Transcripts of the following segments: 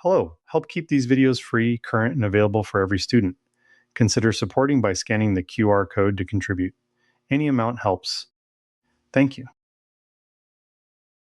Hello, help keep these videos free, current, and available for every student. Consider supporting by scanning the QR code to contribute. Any amount helps. Thank you.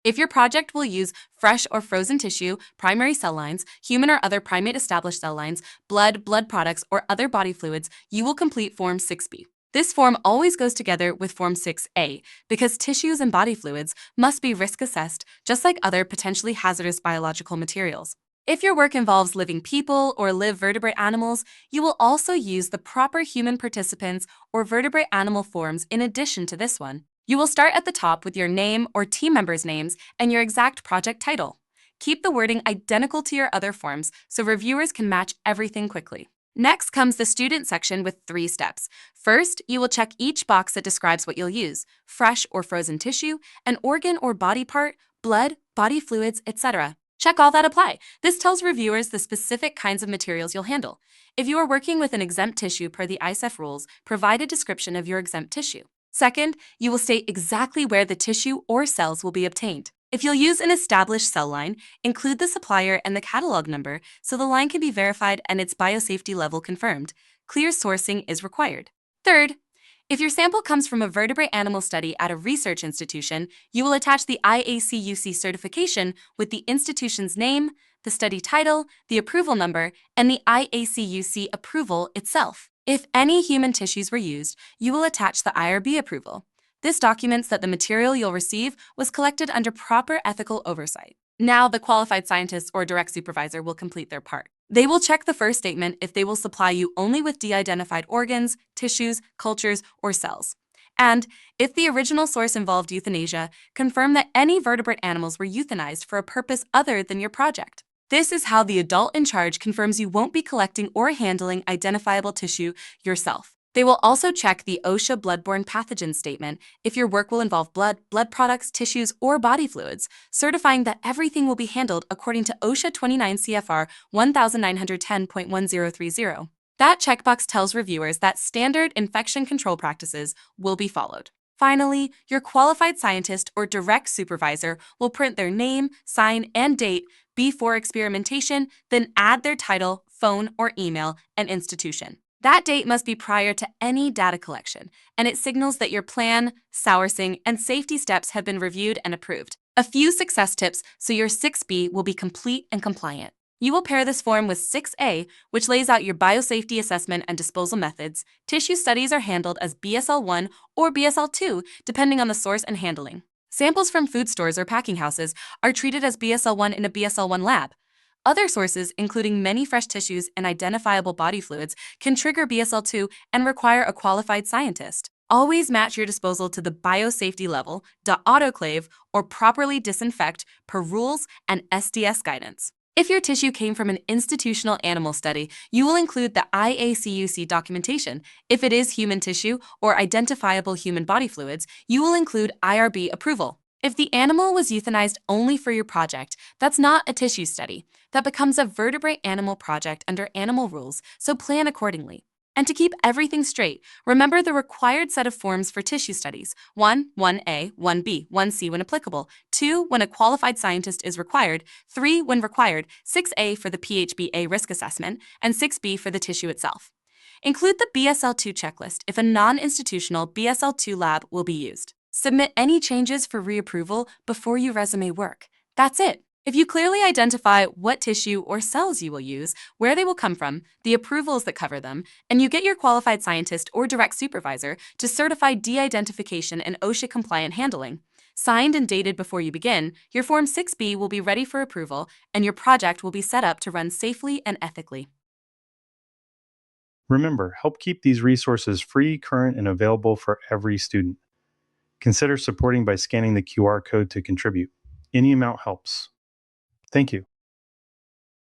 If your project will use fresh or frozen tissue, primary cell lines, human or other primate established cell lines, blood products, or other body fluids, you will complete Form 6B. This form always goes together with Form 6A because tissues and body fluids must be risk assessed just like other potentially hazardous biological materials. If your work involves living people or live vertebrate animals, you will also use the proper human participants or vertebrate animal forms in addition to this one. You will start at the top with your name or team members' names and your exact project title. Keep the wording identical to your other forms so reviewers can match everything quickly. Next comes the student section with 3 steps. First, you will check each box that describes what you'll use: fresh or frozen tissue, an organ or body part, blood, body fluids, etc. Check all that apply. This tells reviewers the specific kinds of materials you'll handle. If you are working with an exempt tissue per the ISEF rules, provide a description of your exempt tissue. Second, you will state exactly where the tissue or cells will be obtained. If you'll use an established cell line, include the supplier and the catalog number so the line can be verified and its biosafety level confirmed. Clear sourcing is required. Third, if your sample comes from a vertebrate animal study at a research institution, you will attach the IACUC certification with the institution's name, the study title, the approval number, and the IACUC approval itself. If any human tissues were used, you will attach the IRB approval. This documents that the material you'll receive was collected under proper ethical oversight. Now, the qualified scientist or direct supervisor will complete their part. They will check the first statement if they will supply you only with de-identified organs, tissues, cultures, or cells. And if the original source involved euthanasia, confirm that any vertebrate animals were euthanized for a purpose other than your project. This is how the adult in charge confirms you won't be collecting or handling identifiable tissue yourself. They will also check the OSHA bloodborne pathogen statement if your work will involve blood products, tissues, or body fluids, certifying that everything will be handled according to OSHA 29 CFR 1910.1030. That checkbox tells reviewers that standard infection control practices will be followed. Finally, your qualified scientist or direct supervisor will print their name, sign, and date before experimentation, then add their title, phone, or email, and institution. That date must be prior to any data collection, and it signals that your plan, sourcing, and safety steps have been reviewed and approved. A few success tips so your 6B will be complete and compliant. You will pair this form with 6A, which lays out your biosafety assessment and disposal methods. Tissue studies are handled as BSL-1 or BSL-2, depending on the source and handling. Samples from food stores or packing houses are treated as BSL-1 in a BSL-1 lab. Other sources, including many fresh tissues and identifiable body fluids, can trigger BSL-2 and require a qualified scientist. Always match your disposal to the biosafety level, autoclave, or properly disinfect per rules and SDS guidance. If your tissue came from an institutional animal study, you will include the IACUC documentation. If it is human tissue or identifiable human body fluids, you will include IRB approval. If the animal was euthanized only for your project, that's not a tissue study. That becomes a vertebrate animal project under animal rules, so plan accordingly. And to keep everything straight, remember the required set of forms for tissue studies: 1, 1A, 1B, 1C when applicable, 2 when a qualified scientist is required, 3 when required, 6A for the PHBA risk assessment, and 6B for the tissue itself. Include the BSL-2 checklist if a non-institutional BSL-2 lab will be used. Submit any changes for reapproval before you resume work. That's it. If you clearly identify what tissue or cells you will use, where they will come from, the approvals that cover them, and you get your qualified scientist or direct supervisor to certify de-identification and OSHA-compliant handling, signed and dated before you begin, your Form 6B will be ready for approval, and your project will be set up to run safely and ethically. Remember, help keep these resources free, current, and available for every student. Consider supporting by scanning the QR code to contribute. Any amount helps. Thank you.